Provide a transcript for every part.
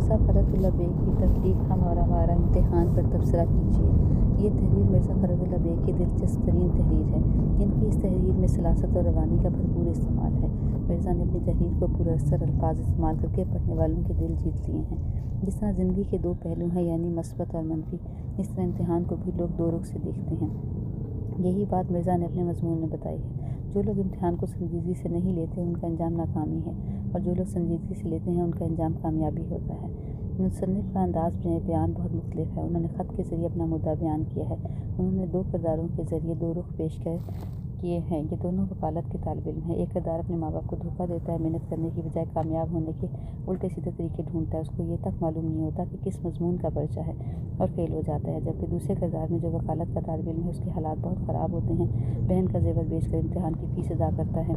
مرزا فرت اللہ bag کی تخلیق ہم اور ہمارا امتحان پر تبصرہ کیجیے۔ یہ تحریر مرزا فرت اللہ بیگ کی دلچسپ ترین تحریر ہے۔ ان کی اس تحریر میں سلاست اور روانی کا بھرپور استعمال ہے۔ مرزا نے اپنی تحریر کو پر اثر الفاظ استعمال کر کے پڑھنے والوں کے دل جیت لیے ہیں۔ جس طرح زندگی کے دو پہلو ہیں، یعنی مثبت اور منفی، اس طرح امتحان کو بھی لوگ دو رخ سے دیکھتے ہیں۔ یہی بات مرزا نے اپنے مضمون میں بتائی ہے۔ جو لوگ امتحان کو سنجیدگی سے نہیں لیتے ان کا انجام ناکامی ہے، اور جو لوگ سنجیدگی سے لیتے ہیں ان کا انجام کامیابی ہوتا ہے۔ مصنف کا انداز بیان بہت مختلف ہے۔ انہوں نے خط کے ذریعے اپنا مدعا بیان کیا ہے۔ انہوں نے دو کرداروں کے ذریعے دو رخ پیش کیے ہیں۔ یہ دونوں وکالت کے طالب علم ہیں۔ ایک کردار اپنے ماں باپ کو دھوکہ دیتا ہے، محنت کرنے کی بجائے کامیاب ہونے کے الٹے سیدھے طریقے ڈھونڈتا ہے، اس کو یہ تک معلوم نہیں ہوتا کہ کس مضمون کا پرچہ ہے، اور فیل ہو جاتا ہے۔ جبکہ دوسرے کردار میں جو وکالت کا طالب علم ہے اس کے حالات بہت خراب ہوتے ہیں، بہن کا زیور بیچ کر امتحان کی فیس ادا کرتا ہے،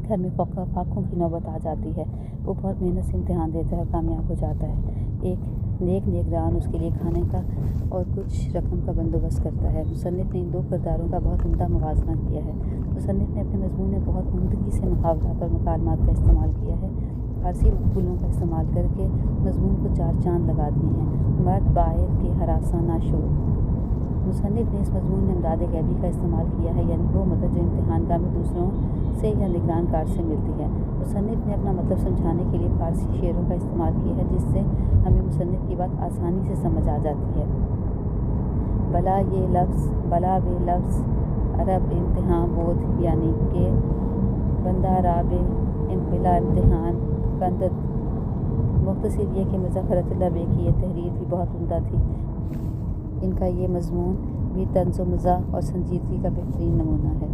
گھر میں فاقوں کی نوبت آ جاتی ہے، وہ بہت محنت سے امتحان دیتا ہے اور کامیاب ہو جاتا ہے۔ ایک نیک نگران اس کے لیے کھانے کا اور کچھ رقم کا بندوبست کرتا ہے۔ مصنف نے ان دو کرداروں کا بہت عمدہ موازنہ کیا ہے۔ مصنف نے اپنے مضمون میں بہت عمدگی سے محاورات اور مکالمات کا استعمال کیا ہے۔ فارسی مقولوں کا استعمال کر کے مضمون کو چار چاند لگا دیے ہیں۔ مرد باعث کے ہراساں نہ شو۔ مصنف نے اس مضمون میں امداد غیبی کا استعمال کیا ہے، یعنی وہ مدد جو امتحان گاہ میں دوسروں سے یا نگران کار سے ملتی ہے۔ مصنف نے اپنا مطلب سمجھانے کے لیے فارسی شعروں کا استعمال کیا ہے، جس سے ہمیں مصنف کی بات آسانی سے سمجھ آ جاتی ہے۔ بلا بے لفظ عرب امتحاں بود، یعنی کہ بندہ راب بلا امتحان کندت۔ مختصر یہ کہ مرزا فرت اللہ بیگ کی یہ تحریر بھی بہت عمدہ تھی۔ ان کا یہ مضمون بھی طنز و مزاح اور سنجیدگی کا بہترین نمونہ ہے۔